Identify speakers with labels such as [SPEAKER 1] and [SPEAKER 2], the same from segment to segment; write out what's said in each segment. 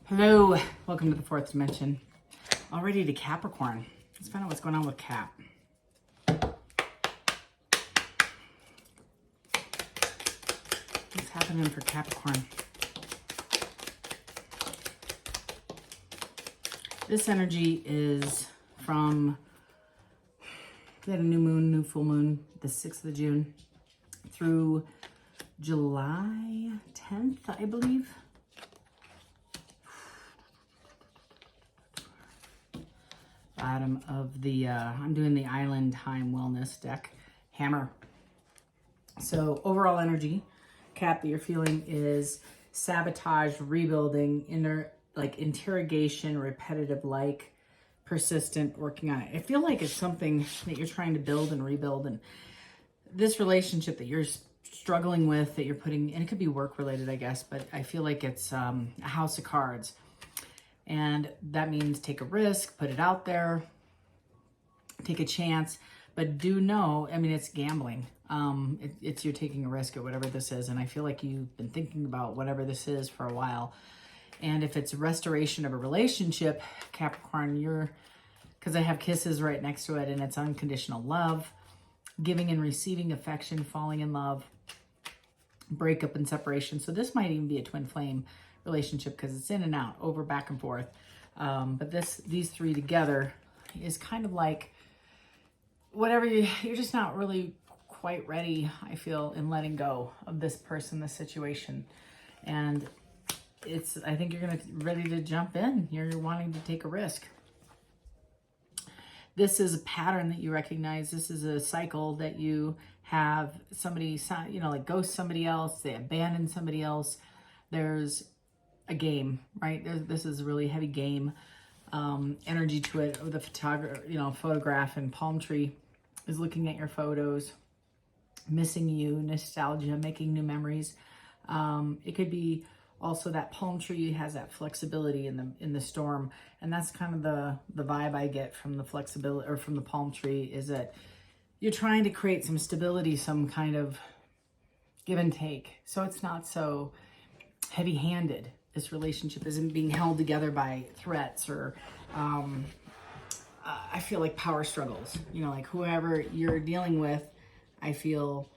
[SPEAKER 1] Hello, welcome to the fourth dimension. Already to Capricorn. Let's find out what's going on with Cap. What's happening for Capricorn? This energy is from, we had a new moon, new full moon, the 6th of June through July 10th, I believe. Bottom of the, I'm doing the Island Time Wellness deck, Hammer. So overall energy, Cap, that you're feeling is sabotage, rebuilding, interrogation, repetitive, persistent, working on it. I feel like it's something that you're trying to build and rebuild, and this relationship that you're struggling with, that you're putting, and it could be work related, I guess, but I feel like it's a house of cards. And that means take a risk, put it out there, take a chance, but do know, I mean, it's gambling. It's you're taking a risk at whatever this is. And I feel like you've been thinking about whatever this is for a while. And if it's a restoration of a relationship, Capricorn, because I have kisses right next to it, and it's unconditional love, giving and receiving affection, falling in love, breakup and separation. So this might even be a twin flame relationship because it's in and out, over, back and forth. But these three together is kind of like whatever you're just not really quite ready, I feel, in letting go of this person, this situation. And I think you're ready to jump in. You're wanting to take a risk. This is a pattern that you recognize. This is a cycle that you have somebody, ghost somebody else, they abandon somebody else. There's a game, right? This is a really heavy game energy to it. The photograph and palm tree is looking at your photos, missing you, nostalgia, making new memories. It could be also that palm tree has that flexibility in the storm, and that's kind of the vibe I get from the flexibility, or from the palm tree, is that you're trying to create some stability, some kind of give and take, so it's not so heavy-handed. This relationship isn't being held together by threats or I feel like power struggles. Like whoever you're dealing with, I feel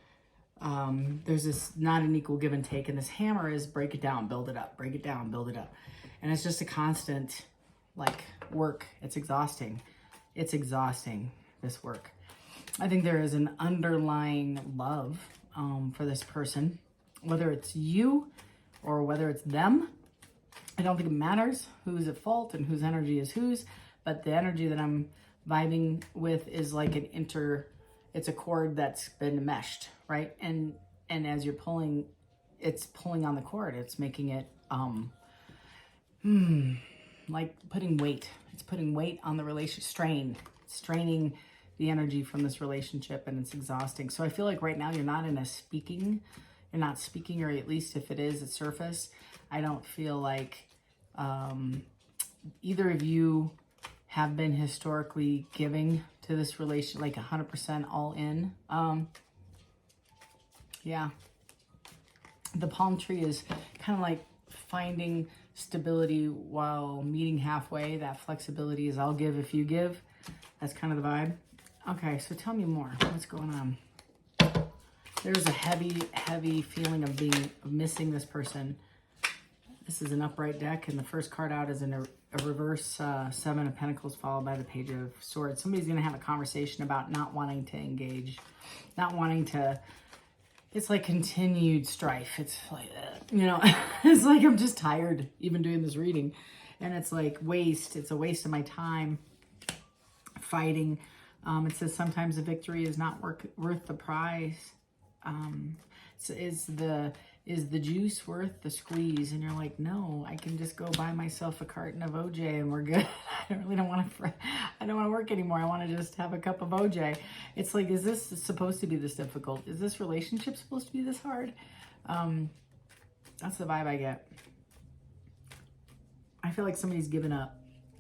[SPEAKER 1] there's this not an equal give and take. And this hammer is break it down, build it up, break it down, build it up. And it's just a constant work. It's exhausting. It's exhausting, this work. I think there is an underlying love for this person, whether it's you or whether it's them. I don't think it matters who's at fault and whose energy is whose, but the energy that I'm vibing with is like it's a cord that's been meshed, right? And as you're pulling, it's pulling on the cord. It's making it, like putting weight. It's putting weight on the straining the energy from this relationship, and it's exhausting. So I feel like right now you're not speaking, or at least if it is at surface, I don't feel like either of you have been historically giving to this relation, like 100% all in. Yeah. The palm tree is kind of like finding stability while meeting halfway. That flexibility is I'll give if you give. That's kind of the vibe. Okay, so tell me more. What's going on? There's a heavy feeling of missing this person. This is an upright deck, and the first card out is a reverse Seven of Pentacles followed by the Page of Swords. Somebody's going to have a conversation about not wanting to engage, not wanting to. It's like continued strife. It's like, it's like I'm just tired even doing this reading, and it's like waste. It's a waste of my time fighting. It says sometimes the victory is not worth the prize. So is the juice worth the squeeze? And you're like, no, I can just go buy myself a carton of OJ and we're good. I don't want to work anymore. I want to just have a cup of OJ. It's like, is this supposed to be this difficult? Is this relationship supposed to be this hard? That's the vibe I get. I feel like somebody's given up.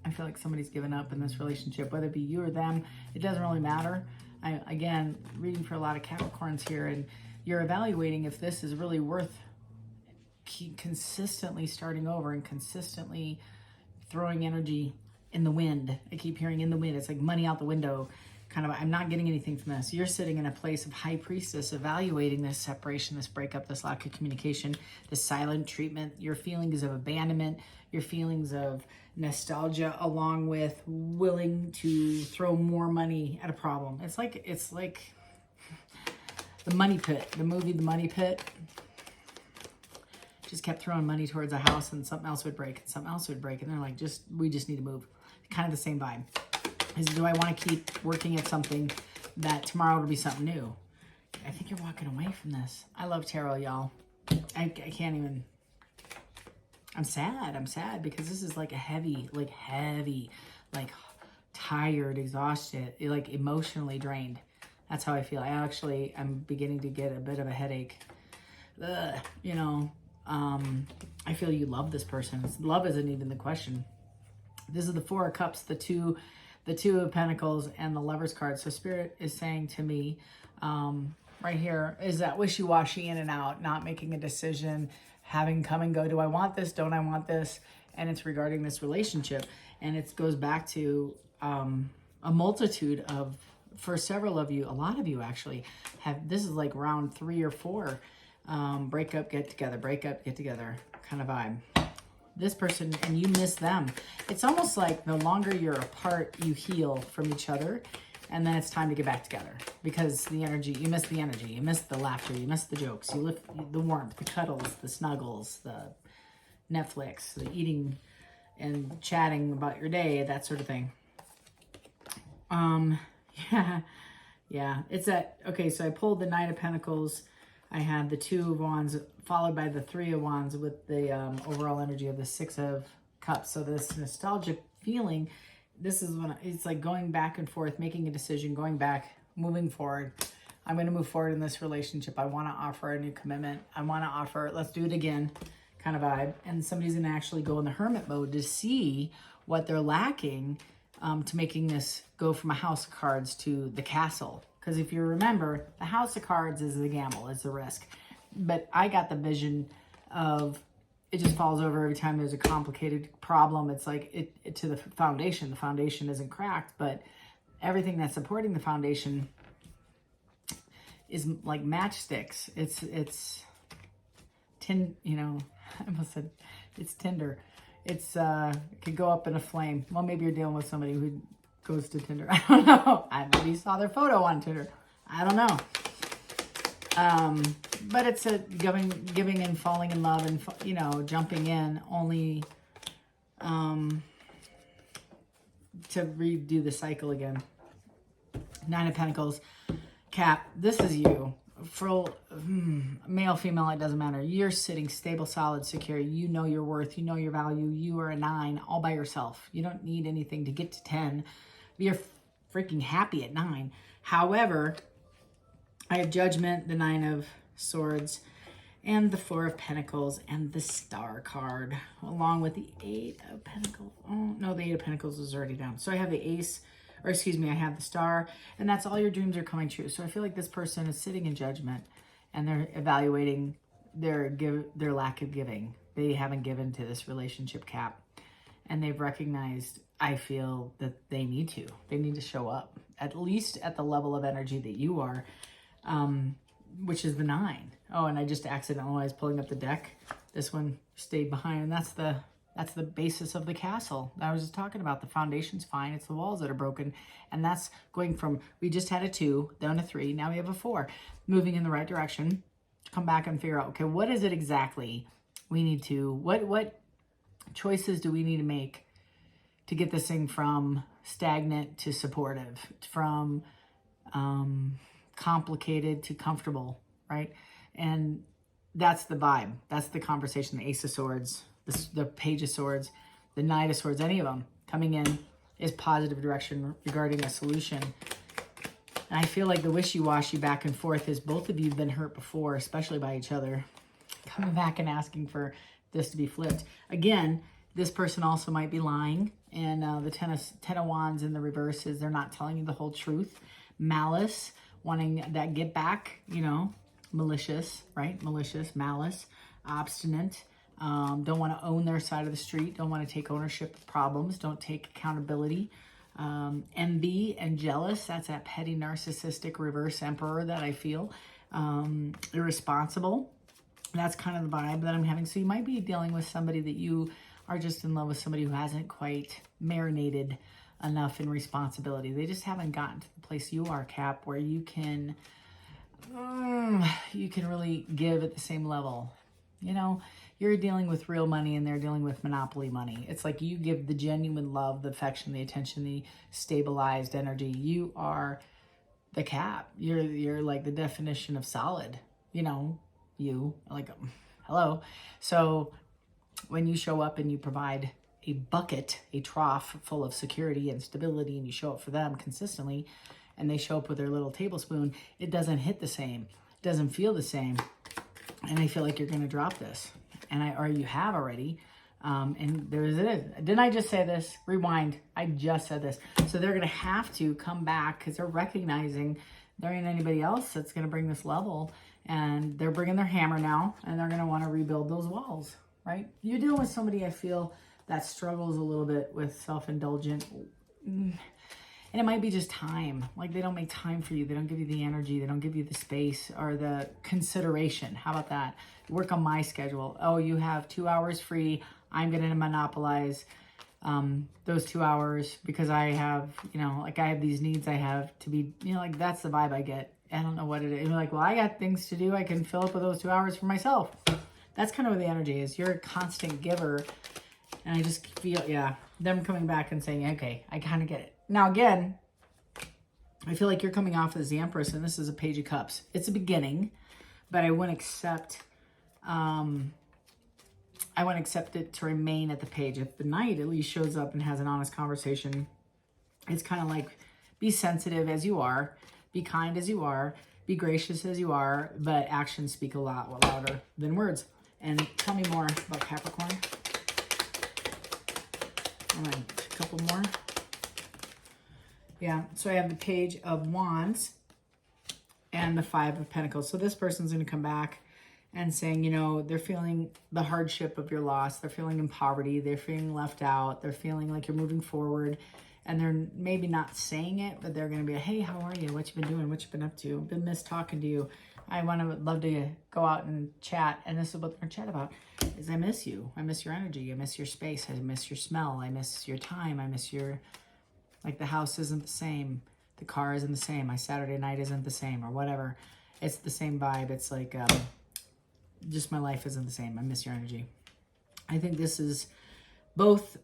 [SPEAKER 1] I feel like somebody's given up in this relationship, whether it be you or them. It doesn't really matter. Again, reading for a lot of Capricorns here, and you're evaluating if this is really worth keep consistently starting over and consistently throwing energy in the wind. I keep hearing in the wind. It's like money out the window. Kind of, I'm not getting anything from this. You're sitting in a place of high priestess, evaluating this separation, this breakup, this lack of communication, this silent treatment, your feelings of abandonment, your feelings of nostalgia, along with willing to throw more money at a problem. It's like the Money Pit, the movie The Money Pit. Just kept throwing money towards a house and something else would break and something else would break. And they're like, we just need to move. Kind of the same vibe. Is, do I want to keep working at something that tomorrow will be something new? I think you're walking away from this. I love tarot, y'all. I can't even. I'm sad because this is like a heavy, like tired, exhausted, like emotionally drained. That's how I feel. I'm beginning to get a bit of a headache. You know, I feel you love this person. Love isn't even the question. This is the Four of Cups, the Two of Pentacles, and the Lover's card. So Spirit is saying to me, right here, is that wishy-washy in and out, not making a decision, having come and go. Do I want this? Don't I want this? And it's regarding this relationship. And it goes back to a multitude of, for several of you, a lot of you actually have, this is like round 3 or 4, break up, get together, break up, get together kind of vibe. This person, and you miss them. It's almost like the longer you're apart, you heal from each other, and then it's time to get back together because the energy, you miss the energy, you miss the laughter, you miss the jokes, you lift the warmth, the cuddles, the snuggles, the Netflix, the eating and chatting about your day, that sort of thing. Yeah, it's that, okay, so I pulled the Knight of Pentacles, I had the 2 of Wands, followed by the 3 of Wands with the overall energy of the 6 of Cups. So this nostalgic feeling, this is when it's like going back and forth, making a decision, going back, moving forward. I'm going to move forward in this relationship. I want to offer a new commitment. I want to offer, let's do it again kind of vibe. And somebody's going to actually go in the hermit mode to see what they're lacking to making this go from a house of cards to the castle. Because if you remember, the house of cards is the gamble, it's the risk. But I got the vision of it just falls over every time there's a complicated problem. It's like it to the foundation. The foundation isn't cracked, but everything that's supporting the foundation is like matchsticks. It's you know, I almost said it's tinder. It's it could go up in a flame. Well, maybe you're dealing with somebody who goes to Tinder. I don't know. Maybe you saw their photo on Tinder. I don't know. But it's a giving and falling in love and, you know, jumping in only to redo the cycle again. 9 of Pentacles. Cap, this is you. For male, female, it doesn't matter. You're sitting stable, solid, secure. You know your worth. You know your value. You are a 9 all by yourself. You don't need anything to get to 10. You're freaking happy at 9. However, I have Judgment, the 9 of Swords, and the 4 of Pentacles, and the Star card, along with the 8 of Pentacles. Oh, no, the 8 of Pentacles is already down. So I have the Ace, or excuse me, I have the Star, and that's all your dreams are coming true. So I feel like this person is sitting in judgment, and they're evaluating their lack of giving. They haven't given to this relationship, Cap, and they've recognized, I feel, that they need to. They need to show up, at least at the level of energy that you are, which is the 9. Oh, and I just accidentally, while I was pulling up the deck, this one stayed behind, and that's the basis of the castle that I was just talking about. The foundation's fine. It's the walls that are broken, and that's going from, we just had a 2 down to 3. Now we have a 4, moving in the right direction. Come back and figure out, okay, what is it exactly we need to, what choices do we need to make to get this thing from stagnant to supportive, from complicated to comfortable, right? And that's the vibe. That's the conversation. The Ace of Swords, the Page of Swords, the Knight of Swords, any of them coming in is positive direction regarding a solution. And I feel like the wishy-washy back and forth is both of you have been hurt before, especially by each other, coming back and asking for this to be flipped. Again, this person also might be lying. And the 10 of Wands in the reverse is they're not telling you the whole truth. Malice, wanting that get back, you know, malicious, right? Malicious, malice. obstinate, don't want to own their side of the street, don't want to take ownership of problems, don't take accountability. Envy and jealous, that's that petty narcissistic reverse emperor that I feel. Irresponsible, that's kind of the vibe that I'm having. So you might be dealing with somebody that you are just in love with, somebody who hasn't quite marinated enough in responsibility. They just haven't gotten to the place you are, Cap, where you can really give at the same level. You know, you're dealing with real money and they're dealing with monopoly money. It's like you give the genuine love, the affection, the attention, the stabilized energy. You are the Cap. You're like the definition of solid. You know, you like, hello. So when you show up and you provide a bucket, a trough full of security and stability, and you show up for them consistently, and they show up with their little tablespoon, it doesn't hit the same. It doesn't feel the same. And I feel like you're going to drop this. Or you have already. And there it is. Didn't I just say this? Rewind. I just said this. So they're going to have to come back because they're recognizing there ain't anybody else that's going to bring this level. And they're bringing their hammer now, and they're going to want to rebuild those walls, right? You're dealing with somebody, I feel, that struggles a little bit with self-indulgent. And it might be just time. Like they don't make time for you. They don't give you the energy. They don't give you the space or the consideration. How about that? Work on my schedule. Oh, you have 2 hours free. I'm going to monopolize those 2 hours because I have, you know, like I have these needs I have to be, you know, like that's the vibe I get. I don't know what it is. You're like, well, I got things to do. I can fill up with those 2 hours for myself. That's kind of where the energy is. You're a constant giver. And I just feel, yeah, them coming back and saying, okay, I kind of get it. Now, again, I feel like you're coming off as the Empress, and this is a Page of Cups. It's a beginning, but I wouldn't accept it to remain at the Page. If the Knight at least shows up and has an honest conversation, it's kind of like, be sensitive as you are, be kind as you are, be gracious as you are, but actions speak a lot louder than words. And tell me more about Capricorn. All right, a couple more. Yeah, so I have the Page of Wands and the Five of Pentacles. So this person's going to come back and saying, you know, they're feeling the hardship of your loss. They're feeling in poverty. They're feeling left out. They're feeling like you're moving forward. And they're maybe not saying it, but they're going to be, hey, how are you? What you been doing? What you been up to? Been missed talking to you. I would love to go out and chat. And this is what they're going to chat about, is I miss you. I miss your energy. I miss your space. I miss your smell. I miss your time. I miss your, like the house isn't the same. The car isn't the same. My Saturday night isn't the same or whatever. It's the same vibe. It's like, just my life isn't the same. I miss your energy. I think this is both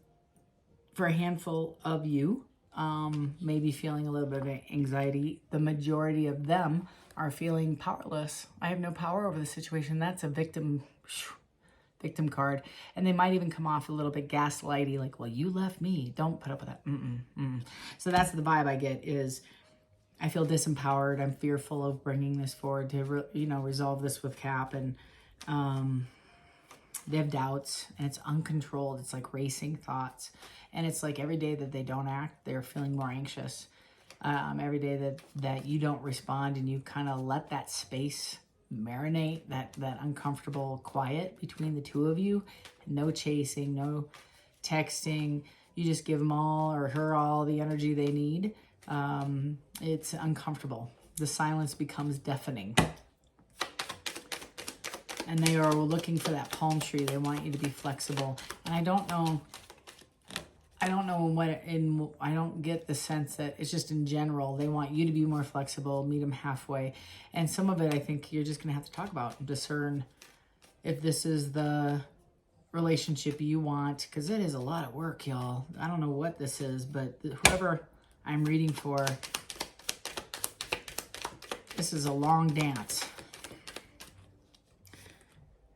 [SPEAKER 1] for a handful of you, maybe feeling a little bit of anxiety. The majority of them are feeling powerless. I have no power over the situation. That's a victim card. And they might even come off a little bit gaslighty, like, well, you left me. Don't put up with that. So that's the vibe I get, is I feel disempowered. I'm fearful of bringing this forward to, resolve this with Cap. And they have doubts, and it's uncontrolled. It's like racing thoughts. And it's like every day that they don't act, they're feeling more anxious. Every day that you don't respond and you kind of let that space marinate, that uncomfortable quiet between the two of you, no chasing, no texting. You just give them all or her all the energy they need. It's uncomfortable. The silence becomes deafening. And they are looking for that palm tree. They want you to be flexible. And I don't get the sense that it's just in general, they want you to be more flexible, meet them halfway. And some of it, I think you're just going to have to talk about and discern if this is the relationship you want, because it is a lot of work, y'all. I don't know what this is, but whoever I'm reading for, this is a long dance.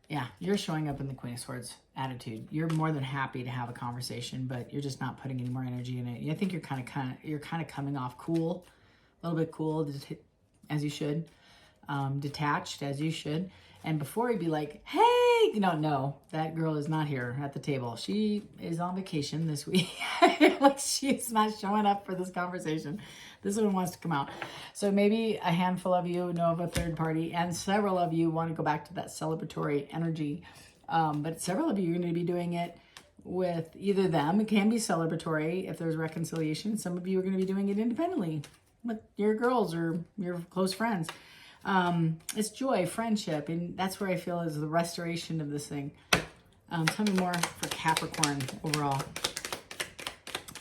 [SPEAKER 1] Yeah, you're showing up in the Queen of Swords attitude. You're more than happy to have a conversation, but you're just not putting any more energy in it. I think you're kind of coming off cool, a little bit cool, as you should, detached as you should. And before you'd be like, hey, No, that girl is not here at the table. She is on vacation this week. Like she's not showing up for this conversation. This one wants to come out. So maybe a handful of you know of a third party, and several of you want to go back to that celebratory energy. But several of you are going to be doing it with either them. It can be celebratory if there's reconciliation. Some of you are going to be doing it independently with your girls or your close friends. It's joy, friendship, and that's where I feel is the restoration of this thing. Tell me more for Capricorn overall.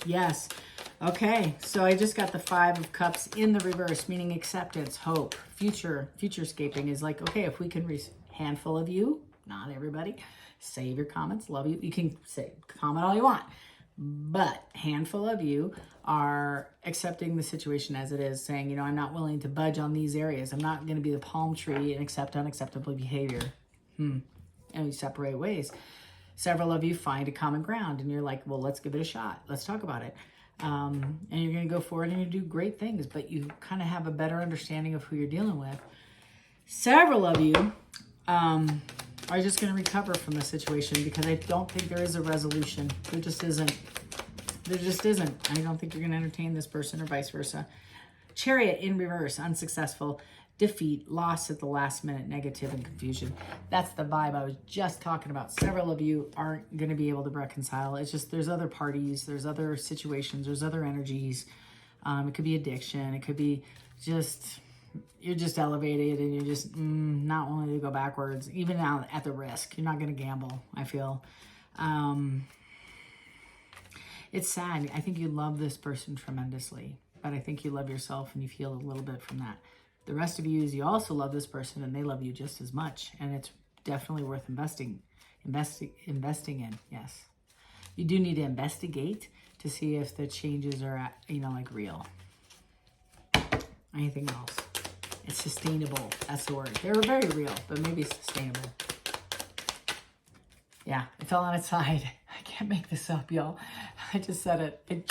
[SPEAKER 1] Yes. Okay, so I just got the 5 of Cups in the reverse, meaning acceptance, hope, futurescaping is like, okay, if we can handful of you, not everybody, save your comments, love you. You can say comment all you want, but handful of you are accepting the situation as it is, saying, I'm not willing to budge on these areas. I'm not going to be the palm tree and accept unacceptable behavior. And we separate ways. Several of you find a common ground and you're like, well, let's give it a shot. Let's talk about it. And you're going to go forward and you do great things, but you kind of have a better understanding of who you're dealing with. Several of you are just going to recover from the situation because I don't think there is a resolution. There just isn't. There just isn't. I don't think you're going to entertain this person or vice versa. Chariot in reverse, unsuccessful, defeat, loss at the last minute, negative and confusion. That's the vibe I was just talking about. Several of you aren't going to be able to reconcile. It's just there's other parties, there's other situations, there's other energies. It could be addiction. It could be just, you're just elevated and you're just not willing to go backwards, even now at the risk. You're not going to gamble, I feel. It's sad. I think you love this person tremendously, but I think you love yourself and you feel a little bit from that. The rest of you is you also love this person and they love you just as much. And it's definitely worth investing in. Yes. You do need to investigate to see if the changes are, like real. Anything else? It's sustainable. That's the word. They're very real, but maybe sustainable. Yeah, it fell on its side. I can't make this up, y'all. I just said it.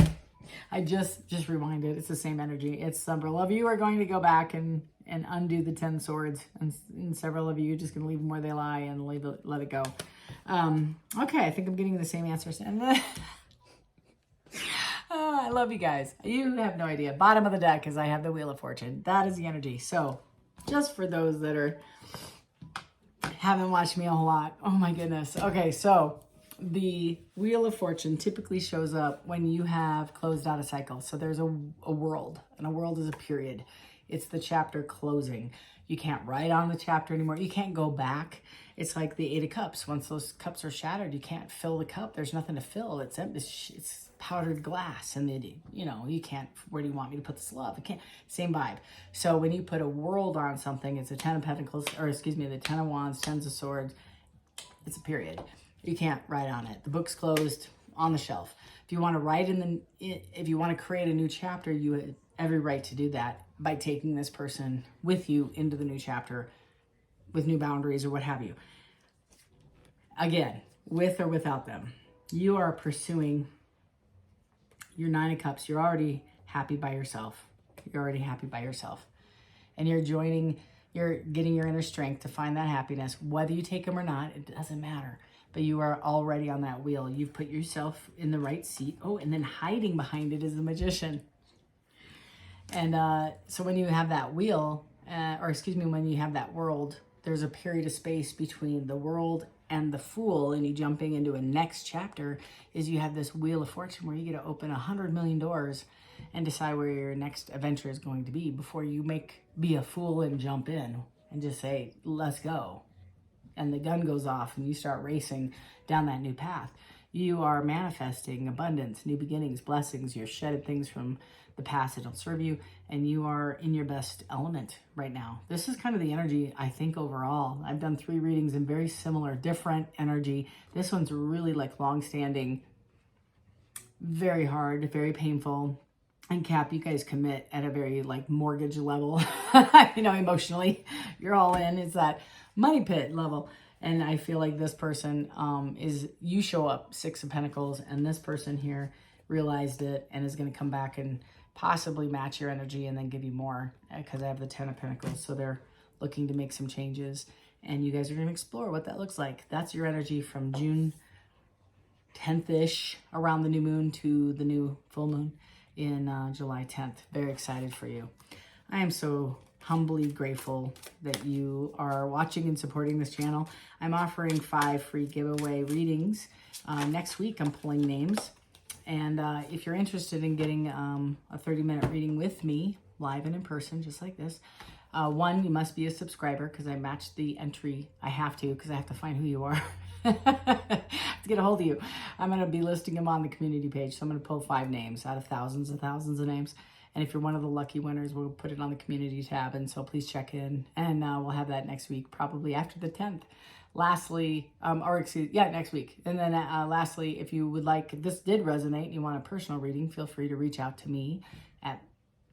[SPEAKER 1] I just rewinded. It's the same energy. It's several of you are going to go back and undo the 10 swords, and several of you are just going to leave them where they lie and let it go. Okay, I think I'm getting the same answers. And I love you guys. You have no idea. Bottom of the deck is I have the Wheel of Fortune. That is the energy. So just for those that haven't watched me a whole lot. Oh my goodness. Okay, so the Wheel of Fortune typically shows up when you have closed out a cycle. So there's a world, and a world is a period. It's the chapter closing. You can't write on the chapter anymore. You can't go back. It's like the 8 of Cups. Once those cups are shattered, you can't fill the cup. There's nothing to fill. It's powdered glass, and you can't. Where do you want me to put this love? You can't. Same vibe. So when you put a world on something, it's a 10 of Pentacles, the 10 of Wands, 10 of Swords. It's a period. You can't write on it. The book's closed, on the shelf. If you want to write if you want to create a new chapter, you have every right to do that by taking this person with you into the new chapter with new boundaries or what have you. Again, with or without them, you are pursuing your 9 of Cups. You're already happy by yourself. And you're getting your inner strength to find that happiness. Whether you take them or not, it doesn't matter. But you are already on that wheel. You've put yourself in the right seat. Oh, and then hiding behind it is the Magician. And so when you have that wheel, when you have that world, there's a period of space between the world and the Fool, and you jumping into a next chapter, is you have this Wheel of Fortune where you get to open 100 million doors and decide where your next adventure is going to be before you be a fool and jump in and just say, let's go. And the gun goes off and you start racing down that new path. You are manifesting abundance, new beginnings, blessings. You're shedding things from the past that don't serve you, and you are in your best element right now. This is kind of the energy, I think, overall. I've done 3 readings in very similar, different energy. This one's really like long-standing, very hard, very painful. And Cap, you guys commit at a very like mortgage level, emotionally. You're all in. It's that money pit level. And I feel like this person you show up 6 of Pentacles, and this person here realized it and is going to come back and possibly match your energy and then give you more, because I have the 10 of Pentacles. So they're looking to make some changes. and you guys are going to explore what that looks like. That's your energy from June 10th-ish, around the new moon, to the new full moon in July 10th. Very excited for you. I am so humbly grateful that you are watching and supporting this channel. I'm offering 5 free giveaway readings. Next week, I'm pulling names. And if you're interested in getting a 30-minute reading with me, live and in person, just like this, one, you must be a subscriber, because I matched the entry. I have to, because I have to find who you are to get a hold of you. I'm going to be listing them on the community page. So I'm going to pull 5 names out of thousands and thousands of names. And if you're one of the lucky winners, we'll put it on the community tab. And so please check in. And we'll have that next week, probably after the 10th. Lastly, next week. And then lastly, if you would like, if this did resonate and you want a personal reading, feel free to reach out to me at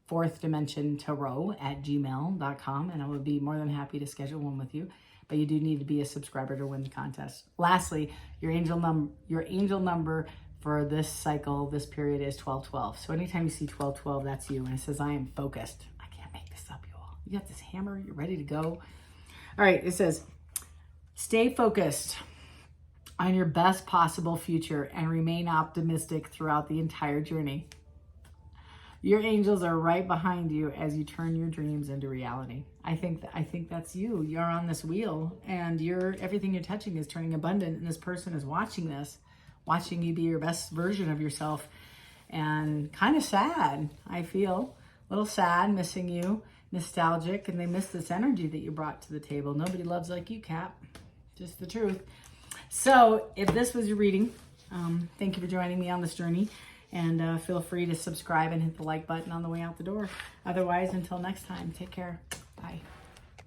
[SPEAKER 1] fourthdimensiontarot@gmail.com, and I would be more than happy to schedule one with you. But you do need to be a subscriber to win the contest. Lastly, your angel number for this cycle, this period, is 1212. So anytime you see 1212, that's you. And it says, I am focused. I can't make this up, you all. You got this hammer. You're ready to go. All right. It says, stay focused on your best possible future and remain optimistic throughout the entire journey. Your angels are right behind you as you turn your dreams into reality. I think that's you. You're on this wheel, and everything you're touching is turning abundant, and this person is watching this, watching you be your best version of yourself. And kind of sad, I feel. A little sad, missing you, nostalgic, and they miss this energy that you brought to the table. Nobody loves like you, Cap. Just the truth. So if this was your reading, thank you for joining me on this journey. And feel free to subscribe and hit the like button on the way out the door. Otherwise, until next time, take care. Bye.